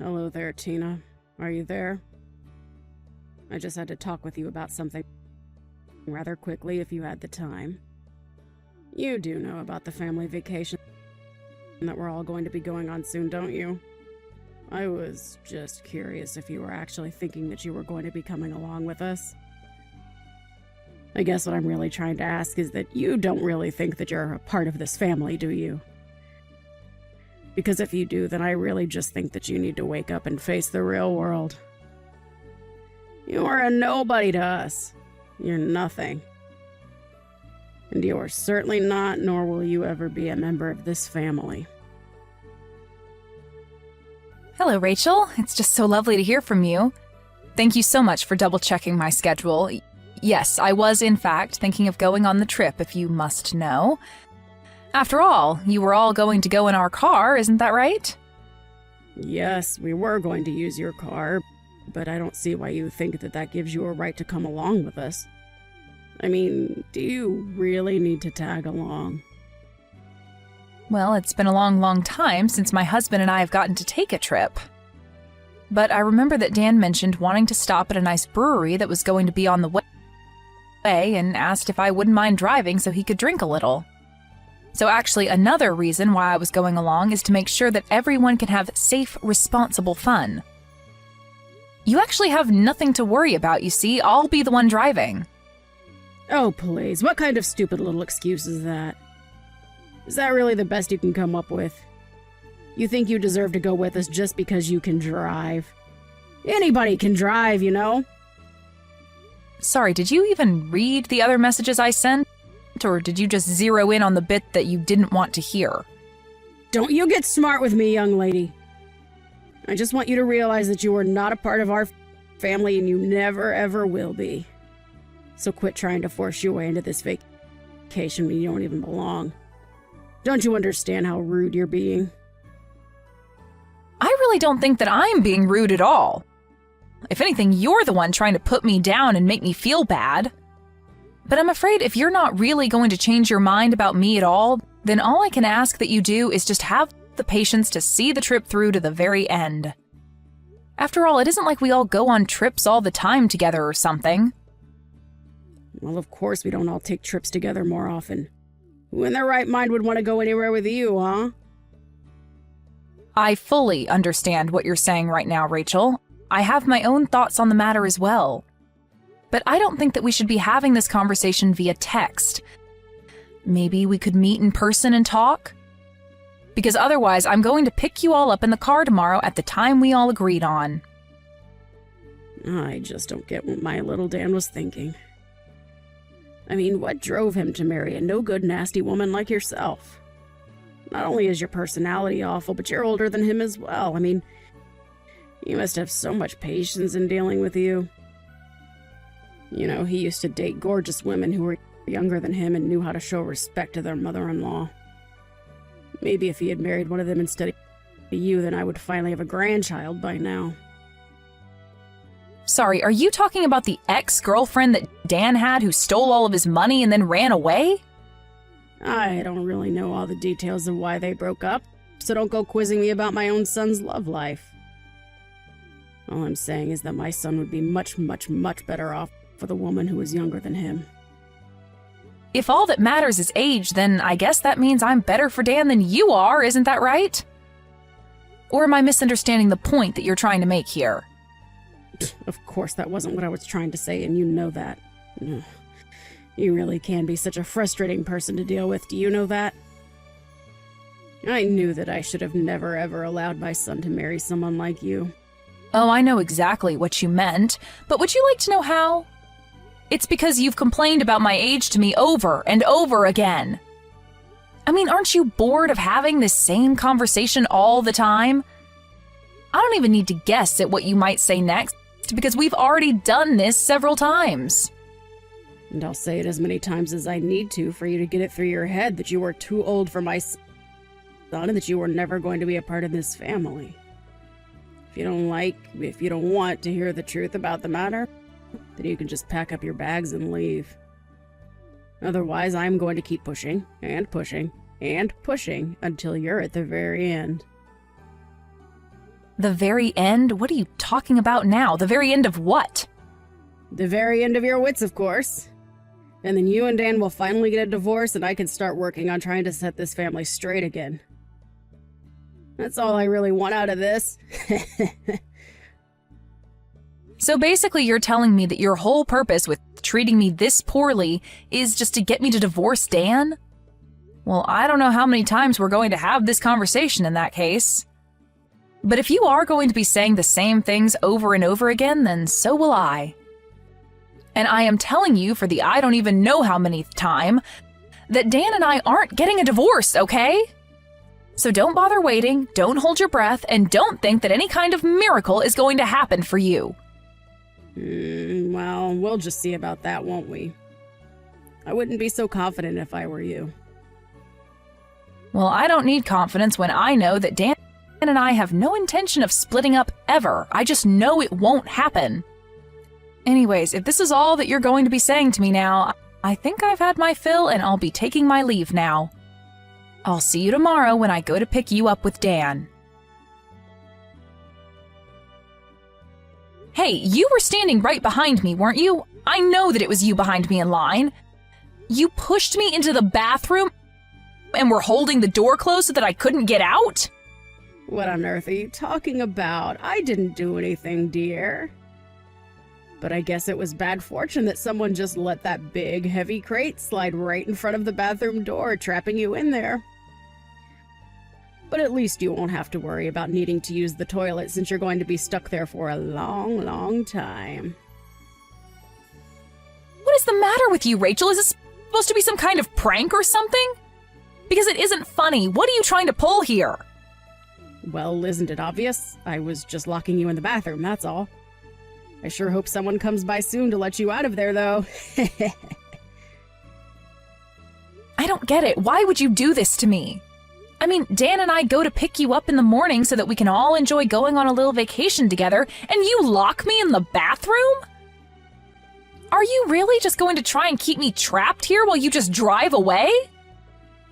Hello there, Tina. Are you there? I just had to talk with you about something rather quickly if you had the time. You do know about the family vacation that we're all going to be going on soon, don't you? I was just curious if you were actually thinking that you were going to be coming along with us. I guess what I'm really trying to ask is that you don't really think that you're a part of this family, do you? Because if you do, then I really just think that you need to wake up and face the real world. You are a nobody to us. You're nothing. And you are certainly not, nor will you ever be a member of this family. Hello, Rachel. It's just so lovely to hear from you. Thank you so much for double-checking my schedule. Yes, I was, in fact, thinking of going on the trip, if you must know. After all, you were all going to go in our car, isn't that right? Yes, we were going to use your car, but I don't see why you think that that gives you a right to come along with us. I mean, do you really need to tag along? Well, it's been a long, long time since my husband and I have gotten to take a trip. But I remember that Dan mentioned wanting to stop at a nice brewery that was going to be on the way and asked if I wouldn't mind driving so he could drink a little. So actually, another reason why I was going along is to make sure that everyone can have safe, responsible fun. You actually have nothing to worry about, you see. I'll be the one driving. Oh, please. What kind of stupid little excuse is that? Is that really the best you can come up with? You think you deserve to go with us just because you can drive? Anybody can drive, you know? Sorry, did you even read the other messages I sent? Or did you just zero in on the bit that you didn't want to hear? Don't you get smart with me, young lady. I just want you to realize that you are not a part of our family and you never ever will be. So quit trying to force your way into this vacation when you don't even belong. Don't you understand how rude you're being? I really don't think that I'm being rude at all. If anything, you're the one trying to put me down and make me feel bad. But I'm afraid if you're not really going to change your mind about me at all, then all I can ask that you do is just have the patience to see the trip through to the very end. After all, it isn't like we all go on trips all the time together or something. Well, of course we don't all take trips together more often. Who in their right mind would want to go anywhere with you, huh? I fully understand what you're saying right now, Rachel. I have my own thoughts on the matter as well. But I don't think that we should be having this conversation via text. Maybe we could meet in person and talk? Because otherwise, I'm going to pick you all up in the car tomorrow at the time we all agreed on. I just don't get what my little Dan was thinking. I mean, what drove him to marry a no-good, nasty woman like yourself? Not only is your personality awful, but you're older than him as well. I mean, you must have so much patience in dealing with you. You know, he used to date gorgeous women who were younger than him and knew how to show respect to their mother-in-law. Maybe if he had married one of them instead of you, then I would finally have a grandchild by now. Sorry, are you talking about the ex-girlfriend that Dan had who stole all of his money and then ran away? I don't really know all the details of why they broke up, so don't go quizzing me about my own son's love life. All I'm saying is that my son would be much, much, much better off with a woman who was younger than him. If all that matters is age, then I guess that means I'm better for Dan than you are, isn't that right? Or am I misunderstanding the point that you're trying to make here? Of course, that wasn't what I was trying to say, and you know that. Ugh. You really can be such a frustrating person to deal with, do you know that? I knew that I should have never ever allowed my son to marry someone like you. Oh, I know exactly what you meant, but would you like to know how? It's because you've complained about my age to me over and over again. I mean, aren't you bored of having this same conversation all the time? I don't even need to guess at what you might say next, because we've already done this several times. And I'll say it as many times as I need to for you to get it through your head that you were too old for my son and that you were never going to be a part of this family. If you don't want to hear the truth about the matter, then you can just pack up your bags and leave. Otherwise, I'm going to keep pushing and pushing and pushing until you're at the very end. The very end? What are you talking about now? The very end of what? The very end of your wits, of course. And then you and Dan will finally get a divorce and I can start working on trying to set this family straight again. That's all I really want out of this. So basically you're telling me that your whole purpose with treating me this poorly is just to get me to divorce Dan? Well, I don't know how many times we're going to have this conversation in that case. But if you are going to be saying the same things over and over again, then so will I. And I am telling you for the I don't even know how many time that Dan and I aren't getting a divorce, okay? So don't bother waiting, don't hold your breath, and don't think that any kind of miracle is going to happen for you. Well, we'll just see about that, won't we? I wouldn't be so confident if I were you. Well, I don't need confidence when I know that Dan and I have no intention of splitting up ever. I just know it won't happen. Anyways, if this is all that you're going to be saying to me now, I think I've had my fill and I'll be taking my leave now. I'll see you tomorrow when I go to pick you up with Dan. Hey, you were standing right behind me, weren't you? I know that it was you behind me in line. You pushed me into the bathroom and were holding the door closed so that I couldn't get out? What on earth are you talking about? I didn't do anything, dear. But I guess it was bad fortune that someone just let that big, heavy crate slide right in front of the bathroom door, trapping you in there. But at least you won't have to worry about needing to use the toilet since you're going to be stuck there for a long, long time. What is the matter with you, Rachel? Is this supposed to be some kind of prank or something? Because it isn't funny. What are you trying to pull here? Well, isn't it obvious? I was just locking you in the bathroom, that's all. I sure hope someone comes by soon to let you out of there, though. I don't get it. Why would you do this to me? I mean, Dan and I go to pick you up in the morning so that we can all enjoy going on a little vacation together, and you lock me in the bathroom? Are you really just going to try and keep me trapped here while you just drive away?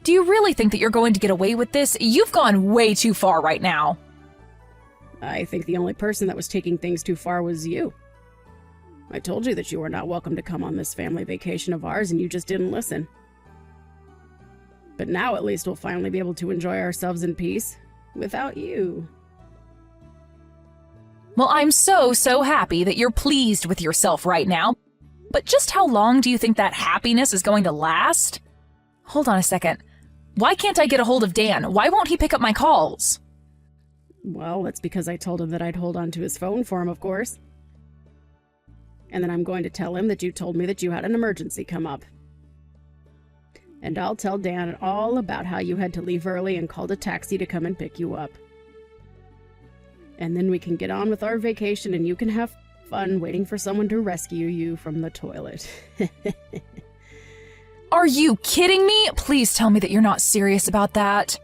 Do you really think that you're going to get away with this? You've gone way too far right now. I think the only person that was taking things too far was you. I told you that you were not welcome to come on this family vacation of ours, and you just didn't listen. But now at least we'll finally be able to enjoy ourselves in peace, without you. Well, I'm so happy that you're pleased with yourself right now. But just how long do you think that happiness is going to last? Hold on a second. Why can't I get a hold of Dan? Why won't he pick up my calls? Well, that's because I told him that I'd hold on to his phone for him, of course. And then I'm going to tell him that you told me that you had an emergency come up. And I'll tell Dan all about how you had to leave early and called a taxi to come and pick you up. And then we can get on with our vacation and you can have fun waiting for someone to rescue you from the toilet. Are you kidding me? Please tell me that you're not serious about that.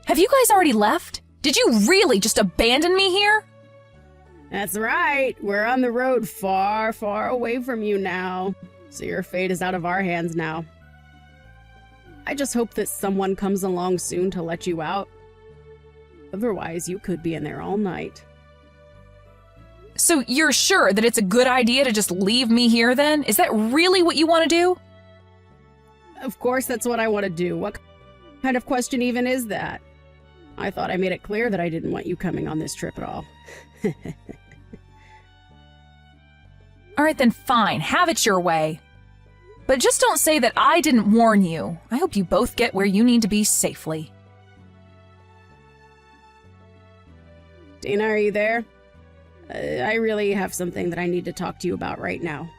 Have you guys already left? Did you really just abandon me here? That's right. We're on the road far, far away from you now. So your fate is out of our hands now. I just hope that someone comes along soon to let you out. Otherwise, you could be in there all night. So you're sure that it's a good idea to just leave me here then? Is that really what you want to do? Of course, that's what I want to do. What kind of question even is that? I thought I made it clear that I didn't want you coming on this trip at all. All right, then fine. Have it your way. But just don't say that I didn't warn you. I hope you both get where you need to be safely. Dana, are you there? I really have something that I need to talk to you about right now.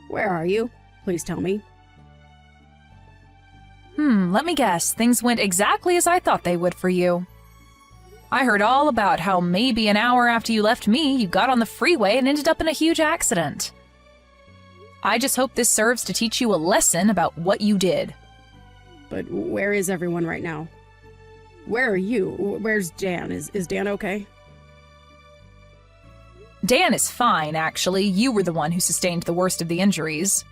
Where are you? Please tell me. Let me guess. Things went exactly as I thought they would for you. I heard all about how maybe an hour after you left me, you got on the freeway and ended up in a huge accident. I just hope this serves to teach you a lesson about what you did. But where is everyone right now? Where are you? Where's Dan? Is Dan okay? Dan is fine, actually. You were the one who sustained the worst of the injuries.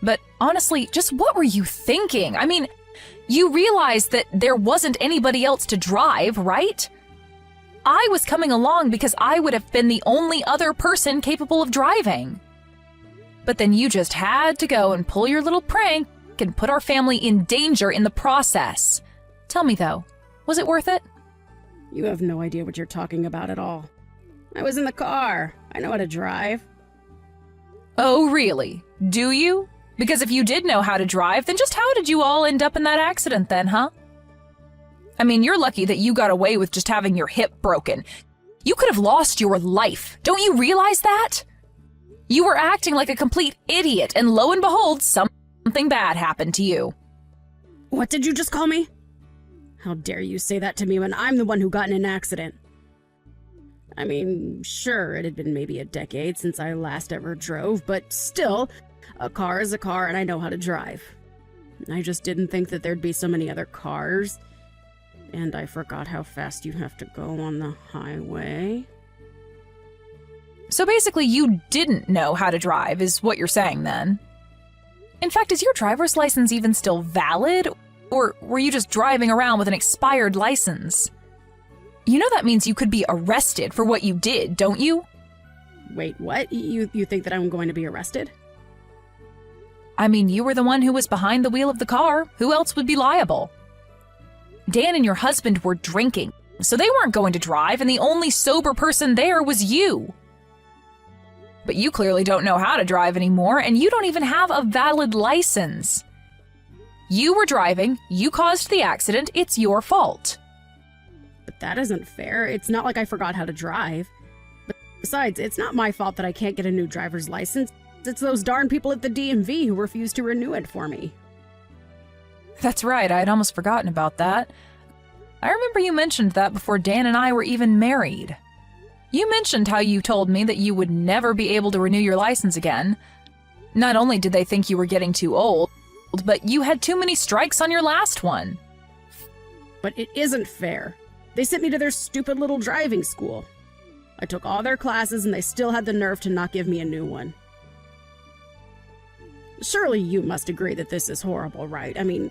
But honestly, just what were you thinking? I mean, you realized that there wasn't anybody else to drive, right? I was coming along because I would have been the only other person capable of driving. But then you just had to go and pull your little prank and put our family in danger in the process. Tell me though, was it worth it? You have no idea what you're talking about at all. I was in the car. I know how to drive. Oh, really? Do you? Because if you did know how to drive, then just how did you all end up in that accident then, huh? I mean, you're lucky that you got away with just having your hip broken. You could have lost your life. Don't you realize that? You were acting like a complete idiot, and lo and behold, something bad happened to you. What did you just call me? How dare you say that to me when I'm the one who got in an accident? I mean, sure, it had been maybe a decade since I last ever drove, but still, a car is a car and I know how to drive. I just didn't think that there'd be so many other cars. And I forgot how fast you have to go on the highway. So basically, you didn't know how to drive, is what you're saying then. In fact, is your driver's license even still valid? Or were you just driving around with an expired license? You know that means you could be arrested for what you did, don't you? Wait, what? You think that I'm going to be arrested? I mean, you were the one who was behind the wheel of the car. Who else would be liable? Dan and your husband were drinking, so they weren't going to drive, and the only sober person there was you. But you clearly don't know how to drive anymore, and you don't even have a valid license. You were driving, you caused the accident, it's your fault. But that isn't fair. It's not like I forgot how to drive. But besides, it's not my fault that I can't get a new driver's license. It's those darn people at the DMV who refuse to renew it for me. That's right, I had almost forgotten about that. I remember you mentioned that before Dan and I were even married. You mentioned how you told me that you would never be able to renew your license again. Not only did they think you were getting too old, but you had too many strikes on your last one. But it isn't fair. They sent me to their stupid little driving school. I took all their classes and they still had the nerve to not give me a new one. Surely you must agree that this is horrible, right? I mean,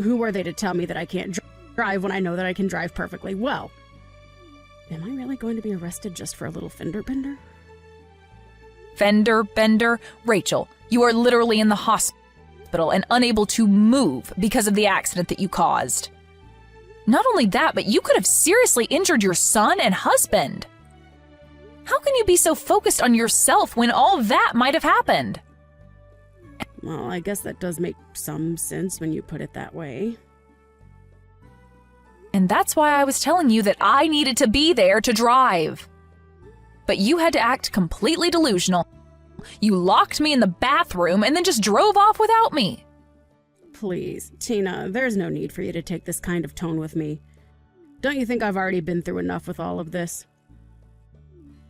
who are they to tell me that I can't drive when I know that I can drive perfectly well? Am I really going to be arrested just for a little fender bender? Fender bender? Rachel, you are literally in the hospital and unable to move because of the accident that you caused. Not only that, but you could have seriously injured your son and husband. How can you be so focused on yourself when all that might have happened? Well, I guess that does make some sense when you put it that way. And that's why I was telling you that I needed to be there to drive. But you had to act completely delusional. You locked me in the bathroom and then just drove off without me. Please, Tina, there's no need for you to take this kind of tone with me. Don't you think I've already been through enough with all of this?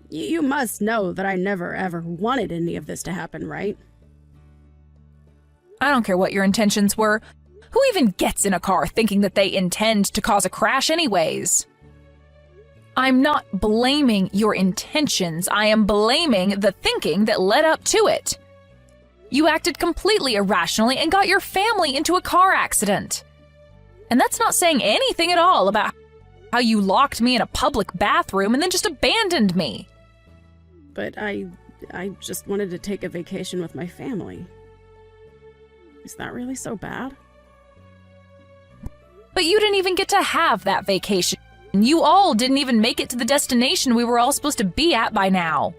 You must know that I never ever wanted any of this to happen, right? I don't care what your intentions were. Who even gets in a car thinking that they intend to cause a crash anyways? I'm not blaming your intentions. I am blaming the thinking that led up to it. You acted completely irrationally and got your family into a car accident. And that's not saying anything at all about how you locked me in a public bathroom and then just abandoned me. But I just wanted to take a vacation with my family. Is that really so bad? But you didn't even get to have that vacation. You all didn't even make it to the destination we were all supposed to be at by now.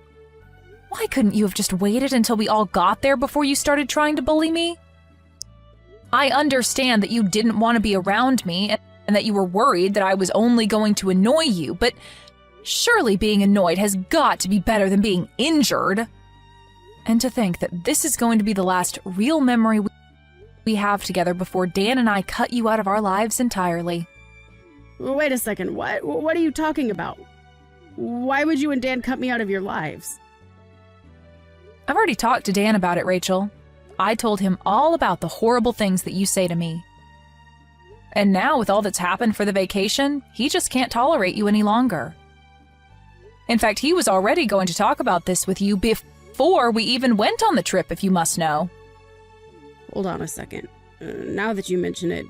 Why couldn't you have just waited until we all got there before you started trying to bully me? I understand that you didn't want to be around me and that you were worried that I was only going to annoy you, but surely being annoyed has got to be better than being injured. And to think that this is going to be the last real memory we have together before Dan and I cut you out of our lives entirely. Wait a second, what are you talking about? Why would you and Dan cut me out of your lives? I've already talked to Dan about it, Rachel. I told him all about the horrible things that you say to me. And now, with all that's happened for the vacation, he just can't tolerate you any longer. In fact, he was already going to talk about this with you before we even went on the trip, if you must know. Hold on a second. Now that you mention it,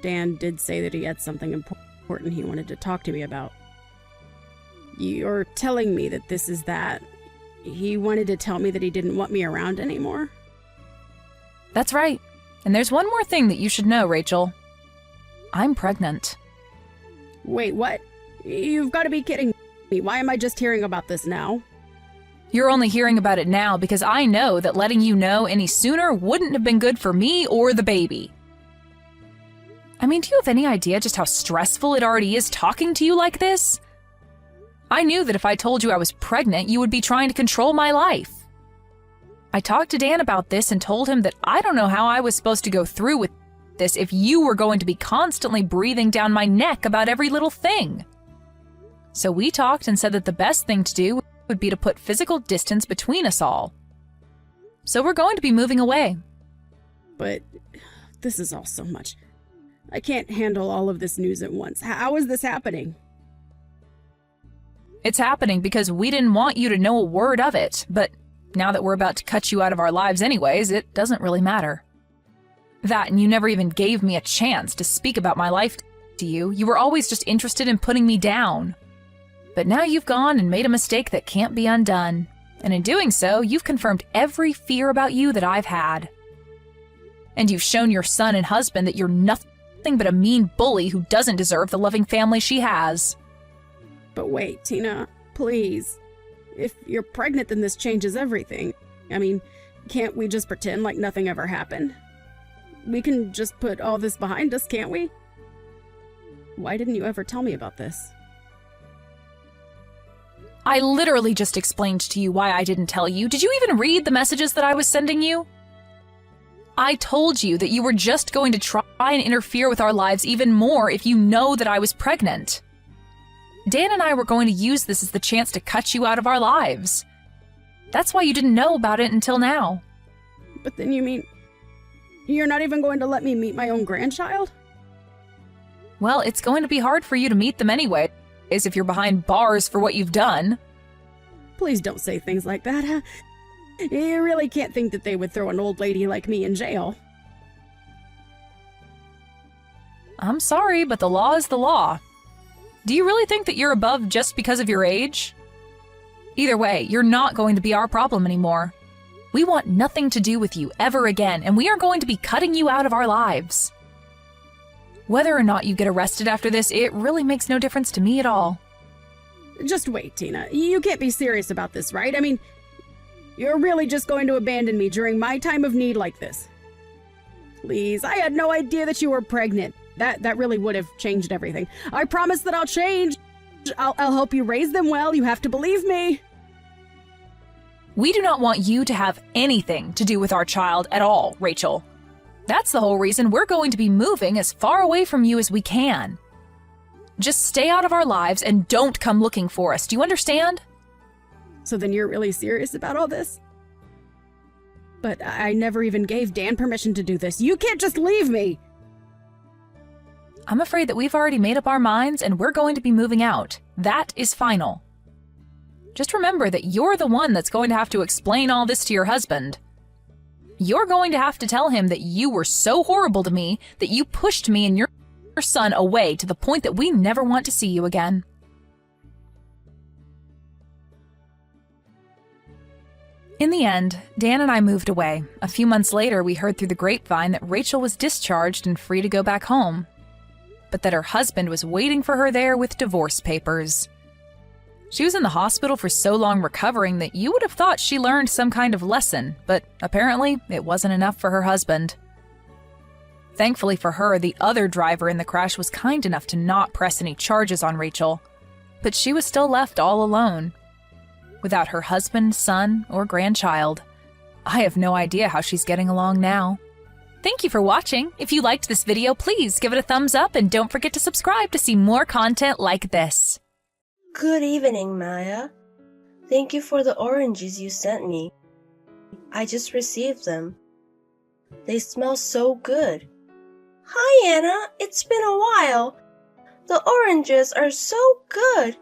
Dan did say that he had something important he wanted to talk to me about. You're telling me that this is that. He wanted to tell me that he didn't want me around anymore. That's right. And there's one more thing that you should know, Rachel. I'm pregnant. Wait, what? You've got to be kidding me. Why am I just hearing about this now? You're only hearing about it now because I know that letting you know any sooner wouldn't have been good for me or the baby. I mean, do you have any idea just how stressful it already is talking to you like this? I knew that if I told you I was pregnant, you would be trying to control my life. I talked to Dan about this and told him that I don't know how I was supposed to go through with this if you were going to be constantly breathing down my neck about every little thing. So we talked and said that the best thing to do would be to put physical distance between us all. So we're going to be moving away. But this is all so much. I can't handle all of this news at once. How is this happening? It's happening because we didn't want you to know a word of it, but now that we're about to cut you out of our lives anyways, it doesn't really matter. That, and you never even gave me a chance to speak about my life to you. You were always just interested in putting me down. But now you've gone and made a mistake that can't be undone. And in doing so, you've confirmed every fear about you that I've had. And you've shown your son and husband that you're nothing but a mean bully who doesn't deserve the loving family she has. But wait, Tina, please. If you're pregnant, then this changes everything. I mean, can't we just pretend like nothing ever happened? We can just put all this behind us, can't we? Why didn't you ever tell me about this? I literally just explained to you why I didn't tell you. Did you even read the messages that I was sending you? I told you that you were just going to try and interfere with our lives even more if you know that I was pregnant. Dan and I were going to use this as the chance to cut you out of our lives. That's why you didn't know about it until now. But then you mean you're not even going to let me meet my own grandchild? Well, it's going to be hard for you to meet them anyway, if you're behind bars for what you've done. Please don't say things like that. You really can't think that they would throw an old lady like me in jail. I'm sorry, but the law is the law. Do you really think that you're above just because of your age? Either way, you're not going to be our problem anymore. We want nothing to do with you ever again, and we are going to be cutting you out of our lives. Whether or not you get arrested after this, it really makes no difference to me at all. Just wait, Tina. You can't be serious about this, right? I mean, you're really just going to abandon me during my time of need like this? Please, I had no idea that you were pregnant. That really would have changed everything. I promise that I'll change. I'll help you raise them well. You have to believe me. We do not want you to have anything to do with our child at all, Rachel. That's the whole reason we're going to be moving as far away from you as we can. Just stay out of our lives and don't come looking for us. Do you understand? So then you're really serious about all this? But I never even gave Dan permission to do this. You can't just leave me! I'm afraid that we've already made up our minds and we're going to be moving out. That is final. Just remember that you're the one that's going to have to explain all this to your husband. You're going to have to tell him that you were so horrible to me that you pushed me and your son away to the point that we never want to see you again. In the end, Dan and I moved away. A few months later, we heard through the grapevine that Rachel was discharged and free to go back home, but that her husband was waiting for her there with divorce papers. She was in the hospital for so long recovering that you would have thought she learned some kind of lesson, but apparently it wasn't enough for her husband. Thankfully for her, the other driver in the crash was kind enough to not press any charges on Rachel, but she was still left all alone, without her husband, son, or grandchild. I have no idea how she's getting along now. Thank you for watching. If you liked this video, please give it a thumbs up and don't forget to subscribe to see more content like this. Good evening, Maya. Thank you for the oranges you sent me. I just received them. They smell so good. Hi, Anna. It's been a while. The oranges are so good.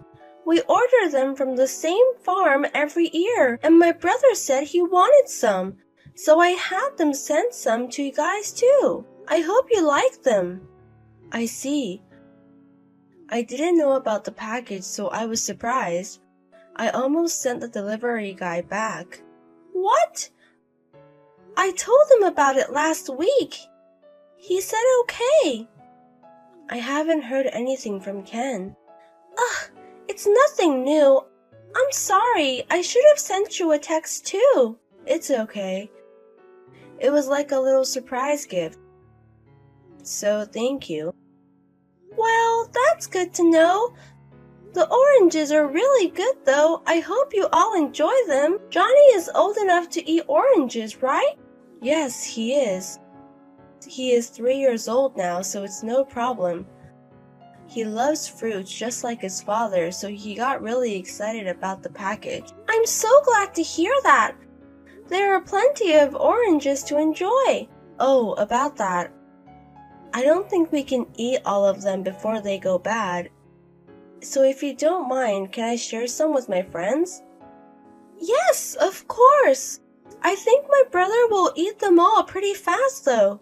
We order them from the same farm every year, and my brother said he wanted some, so I had them send some to you guys too. I hope you like them. I see. I didn't know about the package, so I was surprised. I almost sent the delivery guy back. What? I told him about it last week. He said okay. I haven't heard anything from Ken. Ugh, it's nothing new. I'm sorry, I should have sent you a text too. It's okay. It was like a little surprise gift. So thank you. Well, that's good to know. The oranges are really good though. I hope you all enjoy them. Johnny is old enough to eat oranges, right? Yes, he is. He is 3 years old now, so it's no problem. He loves fruits just like his father, so he got really excited about the package. I'm so glad to hear that. There are plenty of oranges to enjoy. Oh, about that. I don't think we can eat all of them before they go bad. So if you don't mind, can I share some with my friends? Yes, of course. I think my brother will eat them all pretty fast though.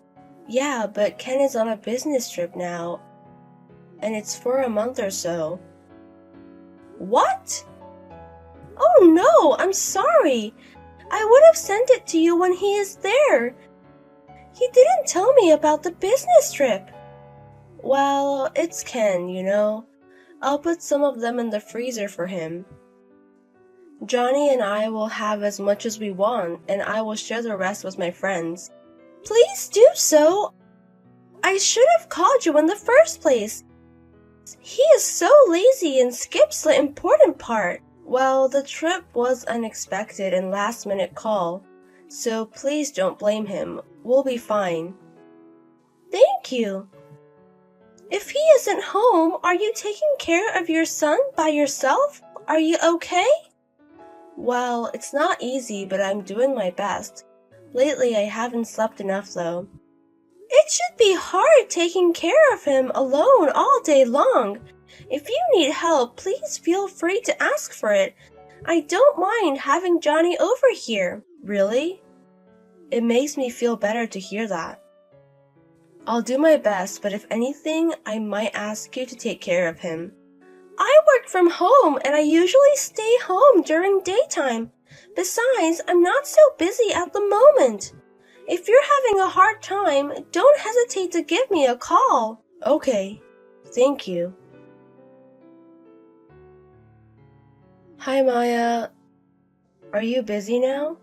Yeah, but Ken is on a business trip now, and it's for a month or so. What? Oh no, I'm sorry. I would have sent it to you when he is there. He didn't tell me about the business trip. Well, it's Ken, you know. I'll put some of them in the freezer for him. Johnny and I will have as much as we want, and I will share the rest with my friends. Please do so. I should have called you in the first place. He is so lazy and skips the important part. Well, the trip was unexpected and last-minute call, so please don't blame him. We'll be fine. Thank you. If he isn't home, are you taking care of your son by yourself? Are you okay? Well, it's not easy, but I'm doing my best. Lately, I haven't slept enough, though. It should be hard taking care of him alone all day long. If you need help, please feel free to ask for it. I don't mind having Johnny over here. Really? It makes me feel better to hear that. I'll do my best, but if anything, I might ask you to take care of him. I work from home, and I usually stay home during daytime. Besides, I'm not so busy at the moment. If you're having a hard time, don't hesitate to give me a call. Okay, thank you. Hi, Maya. Are you busy now?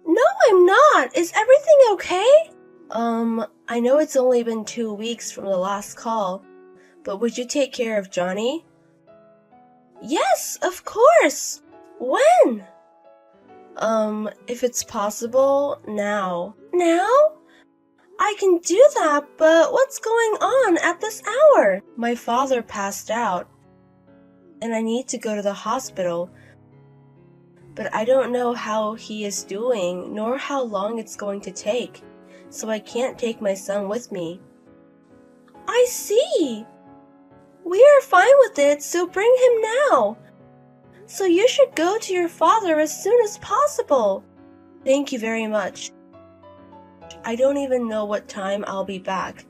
No, I'm not. Is everything okay? I know it's only been 2 weeks from the last call, but would you take care of Johnny? Yes, of course. When? If it's possible, now. Now? I can do that, but what's going on at this hour? My father passed out, and I need to go to the hospital. But I don't know how he is doing, nor how long it's going to take, so I can't take my son with me. I see. We are fine with it, so bring him now. So you should go to your father as soon as possible. Thank you very much. I don't even know what time I'll be back.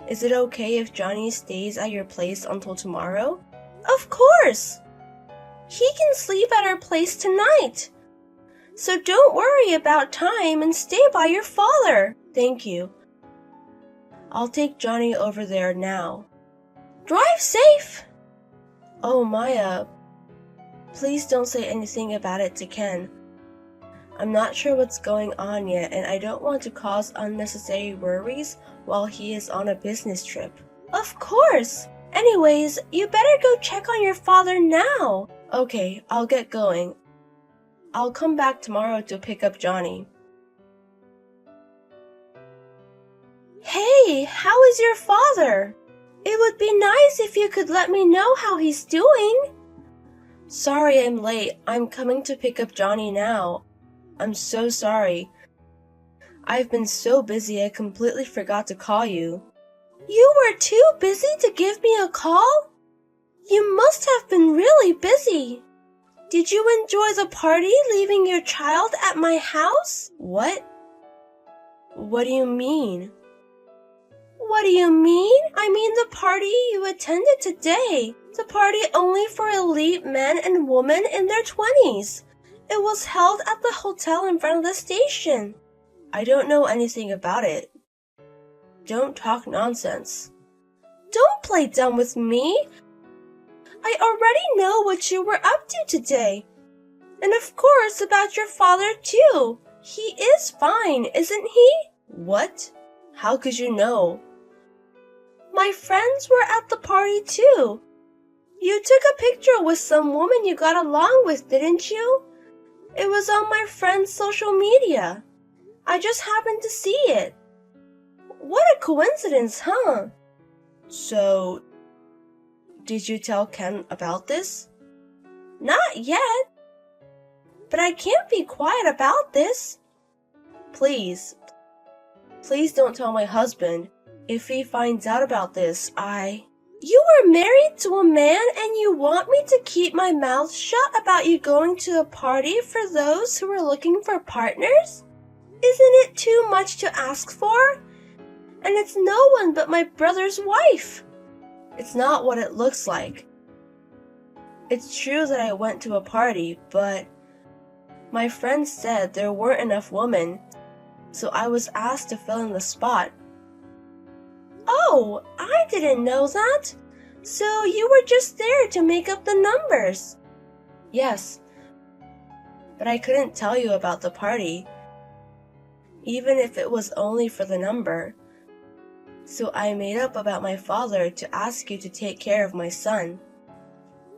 Is it okay if Johnny stays at your place until tomorrow? Of course! He can sleep at our place tonight. So don't worry about time and stay by your father. Thank you. I'll take Johnny over there now. Drive safe! Oh, Maya, please don't say anything about it to Ken. I'm not sure what's going on yet, and I don't want to cause unnecessary worries while he is on a business trip. Of course! Anyways, you better go check on your father now. Okay, I'll get going. I'll come back tomorrow to pick up Johnny. Hey, how is your father? It would be nice if you could let me know how he's doing. Sorry I'm late. I'm coming to pick up Johnny now. I'm so sorry. I've been so busy I completely forgot to call you. You were too busy to give me a call? You must have been really busy. Did you enjoy the party leaving your child at my house? What? What do you mean? What do you mean? I mean the party you attended today. The party only for elite men and women in their 20s. It was held at the hotel in front of the station. I don't know anything about it. Don't talk nonsense. Don't play dumb with me. I already know what you were up to today. And of course about your father too. He is fine, isn't he? What? How could you know? My friends were at the party too. You took a picture with some woman you got along with, didn't you? It was on my friend's social media. I just happened to see it. What a coincidence, huh? So, did you tell Ken about this? Not yet. But I can't be quiet about this. Please don't tell my husband. If he finds out about this, You were married to a man and you want me to keep my mouth shut about you going to a party for those who are looking for partners? Isn't it too much to ask for? And it's no one but my brother's wife. It's not what it looks like. It's true that I went to a party, but my friend said there weren't enough women, so I was asked to fill in the spot. Oh, I didn't know that. So you were just there to make up the numbers. Yes, but I couldn't tell you about the party, even if it was only for the number. So I made up about my father to ask you to take care of my son.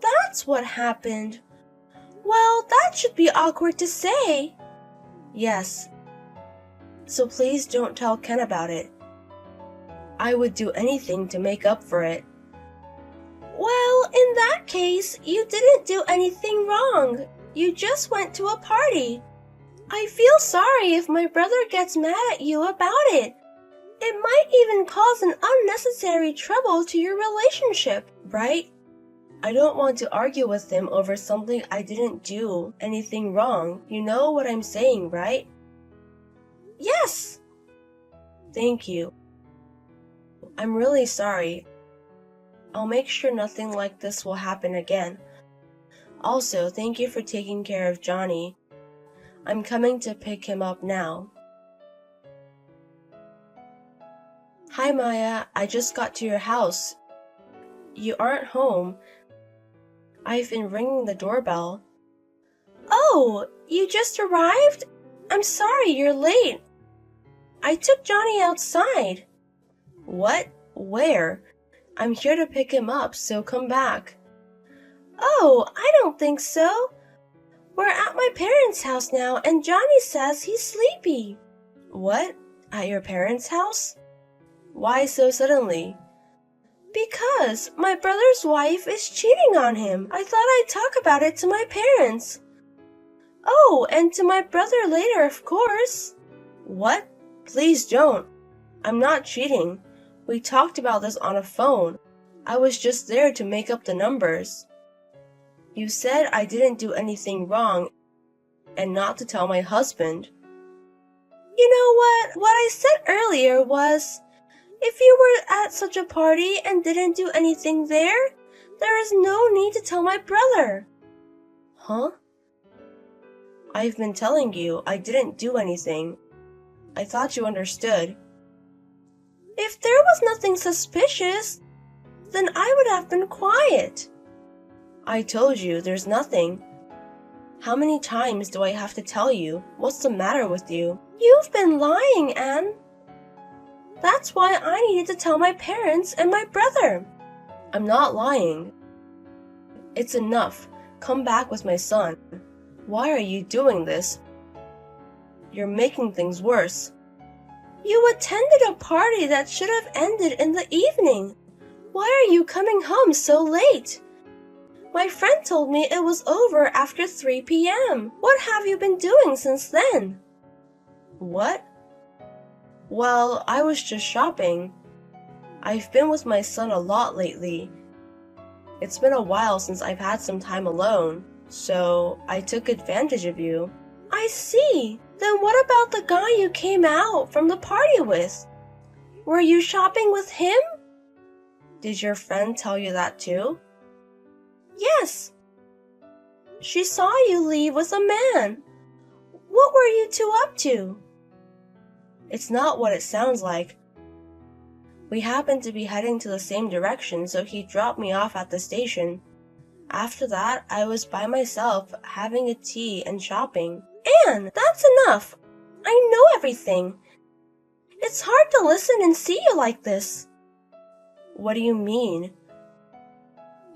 That's what happened. Well, that should be awkward to say. Yes. So please don't tell Ken about it. I would do anything to make up for it. Well, in that case, you didn't do anything wrong. You just went to a party. I feel sorry if my brother gets mad at you about it. It might even cause an unnecessary trouble to your relationship, right? I don't want to argue with him over something I didn't do anything wrong. You know what I'm saying, right? Yes! Thank you. I'm really sorry. I'll make sure nothing like this will happen again. Also, thank you for taking care of Johnny. I'm coming to pick him up now. Hi, Maya. I just got to your house. You aren't home. I've been ringing the doorbell. Oh, you just arrived? I'm sorry you're late. I took Johnny outside. What? Where? I'm here to pick him up, so come back. Oh, I don't think so. We're at my parents' house now, and Johnny says he's sleepy. What? At your parents' house? Why so suddenly? Because my brother's wife is cheating on him. I thought I'd talk about it to my parents. Oh, and to my brother later, of course. What? Please don't. I'm not cheating. We talked about this on a phone. I was just there to make up the numbers. You said I didn't do anything wrong and not to tell my husband. You know what? What I said earlier was, if you were at such a party and didn't do anything there is no need to tell my brother. Huh? I've been telling you I didn't do anything. I thought you understood. If there was nothing suspicious, then I would have been quiet. I told you there's nothing. How many times do I have to tell you? What's the matter with you? You've been lying, Anne. That's why I needed to tell my parents and my brother. I'm not lying. It's enough. Come back with my son. Why are you doing this? You're making things worse. You attended a party that should have ended in the evening. Why are you coming home so late? My friend told me it was over after 3 p.m. What have you been doing since then? What? Well, I was just shopping. I've been with my son a lot lately. It's been a while since I've had some time alone, so I took advantage of you. I see. Then what about the guy you came out from the party with? Were you shopping with him? Did your friend tell you that too? Yes. She saw you leave with a man. What were you two up to? It's not what it sounds like. We happened to be heading to the same direction, so he dropped me off at the station. After that, I was by myself, having a tea and shopping. Anne, that's enough. I know everything. It's hard to listen and see you like this. What do you mean?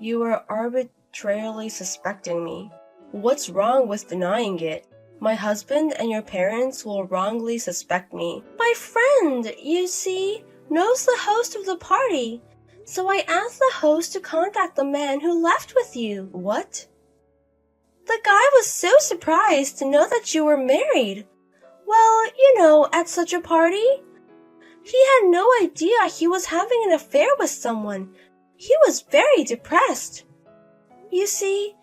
You were arbitrarily suspecting me. What's wrong with denying it? My husband and your parents will wrongly suspect me. My friend, you see, knows the host of the party, so I asked the host to contact the man who left with you. What? The guy was so surprised to know that you were married. Well, you know, at such a party. He had no idea he was having an affair with someone. He was very depressed. You see,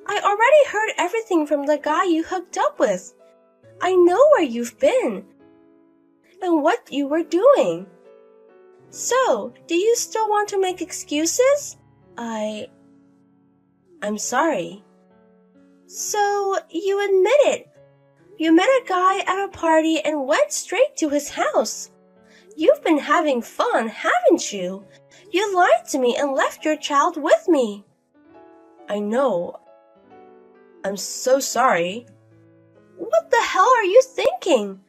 I already heard everything from the guy you hooked up with. I know where you've been and what you were doing. So, do you still want to make excuses? I'm sorry. So, you admit it. You met a guy at a party and went straight to his house. You've been having fun, haven't you? You lied to me and left your child with me. I know. I'm so sorry. What the hell are you thinking?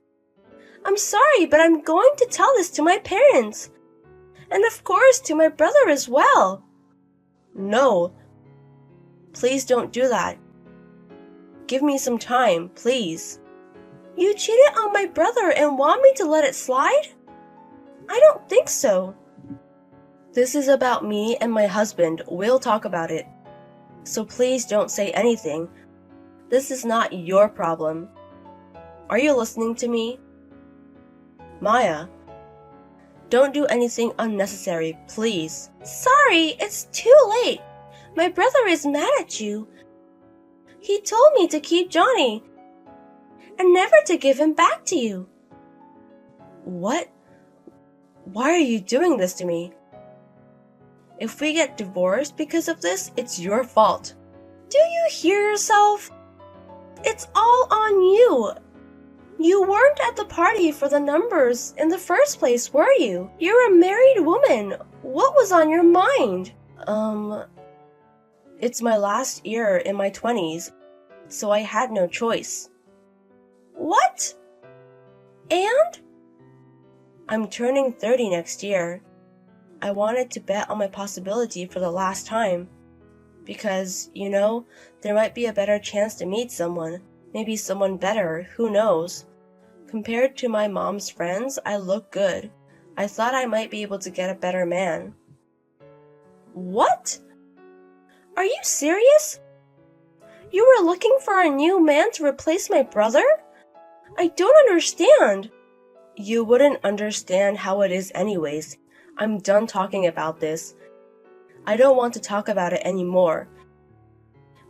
I'm sorry, but I'm going to tell this to my parents. And of course to my brother as well. No. Please don't do that. Give me some time, please. You cheated on my brother and want me to let it slide? I don't think so. This is about me and my husband. We'll talk about it. So please don't say anything. This is not your problem. Are you listening to me? Maya, don't do anything unnecessary, please. Sorry, it's too late. My brother is mad at you. He told me to keep Johnny and never to give him back to you. What? Why are you doing this to me? If we get divorced because of this, it's your fault. Do you hear yourself? It's all on you. You weren't at the party for the numbers in the first place, were you? You're a married woman. What was on your mind? It's my last year in my 20s, so I had no choice. What? And? I'm turning 30 next year. I wanted to bet on my possibility for the last time. Because, you know, there might be a better chance to meet someone. Maybe someone better, who knows? Compared to my mom's friends, I look good. I thought I might be able to get a better man. What? Are you serious? You were looking for a new man to replace my brother? I don't understand. You wouldn't understand how it is anyways. I'm done talking about this. I don't want to talk about it anymore.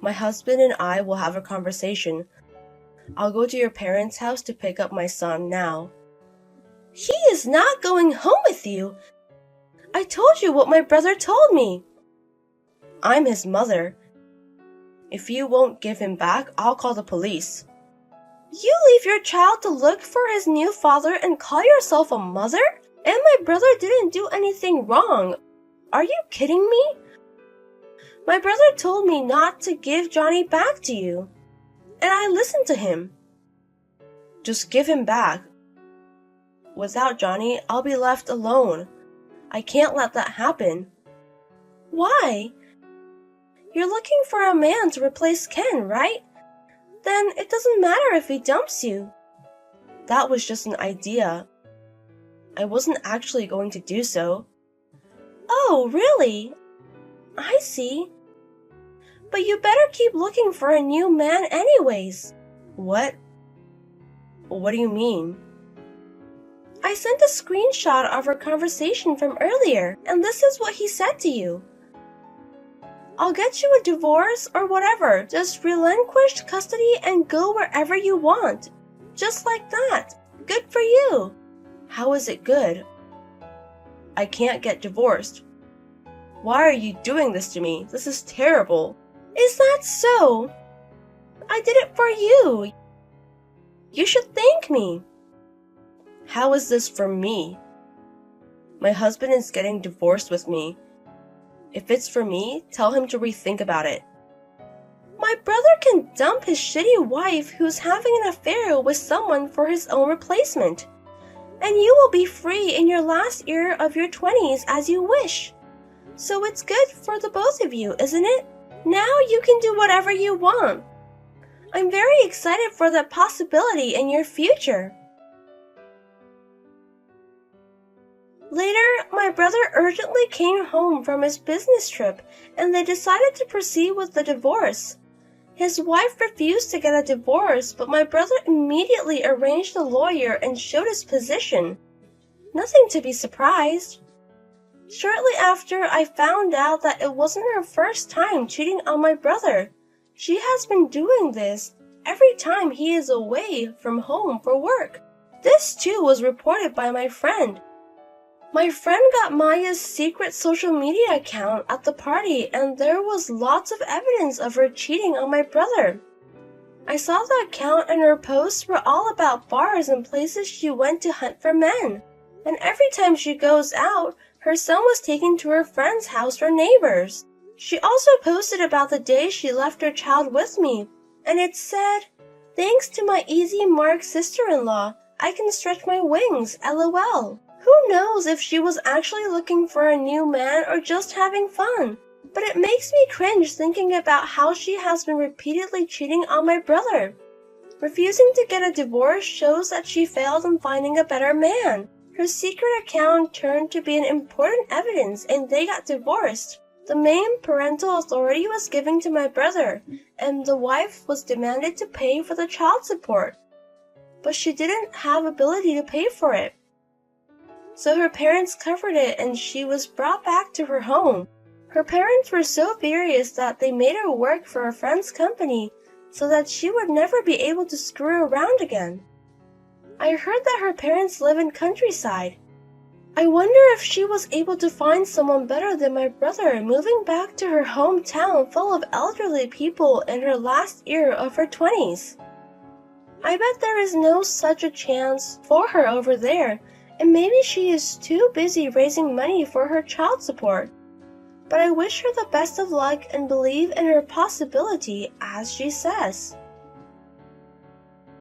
My husband and I will have a conversation. I'll go to your parents' house to pick up my son now. He is not going home with you. I told you what my brother told me. I'm his mother. If you won't give him back, I'll call the police. You leave your child to look for his new father and call yourself a mother? And my brother didn't do anything wrong. Are you kidding me? My brother told me not to give Johnny back to you. And I listened to him. Just give him back. Without Johnny, I'll be left alone. I can't let that happen. Why? You're looking for a man to replace Ken, right? Then it doesn't matter if he dumps you. That was just an idea. I wasn't actually going to do so. Oh, really? I see. But you better keep looking for a new man anyways. What? What do you mean? I sent a screenshot of our conversation from earlier, and this is what he said to you. I'll get you a divorce or whatever. Just relinquish custody and go wherever you want. Just like that. Good for you. How is it good? I can't get divorced. Why are you doing this to me? This is terrible. Is that so? I did it for you. You should thank me. How is this for me? My husband is getting divorced with me. If it's for me, tell him to rethink about it. My brother can dump his shitty wife who's having an affair with someone for his own replacement. And you will be free in your last year of your 20s as you wish. So it's good for the both of you, isn't it? Now you can do whatever you want. I'm very excited for that possibility in your future. Later, my brother urgently came home from his business trip and they decided to proceed with the divorce. His wife refused to get a divorce, but my brother immediately arranged a lawyer and showed his position. Nothing to be surprised. Shortly after, I found out that it wasn't her first time cheating on my brother. She has been doing this every time he is away from home for work. This too was reported by my friend. My friend got Maya's secret social media account at the party and there was lots of evidence of her cheating on my brother. I saw the account and her posts were all about bars and places she went to hunt for men. And every time she goes out, her son was taken to her friend's house for neighbors. She also posted about the day she left her child with me, and it said, "Thanks to my easy mark sister-in-law, I can stretch my wings, lol." Who knows if she was actually looking for a new man or just having fun? But it makes me cringe thinking about how she has been repeatedly cheating on my brother. Refusing to get a divorce shows that she failed in finding a better man. Her secret account turned to be an important evidence and they got divorced. The main parental authority was given to my brother, and the wife was demanded to pay for the child support. But she didn't have ability to pay for it. So her parents covered it and she was brought back to her home. Her parents were so furious that they made her work for a friend's company so that she would never be able to screw around again. I heard that her parents live in countryside. I wonder if she was able to find someone better than my brother moving back to her hometown full of elderly people in her last year of her 20s. I bet there is no such a chance for her over there, and maybe she is too busy raising money for her child support. But I wish her the best of luck and believe in her possibility, as she says.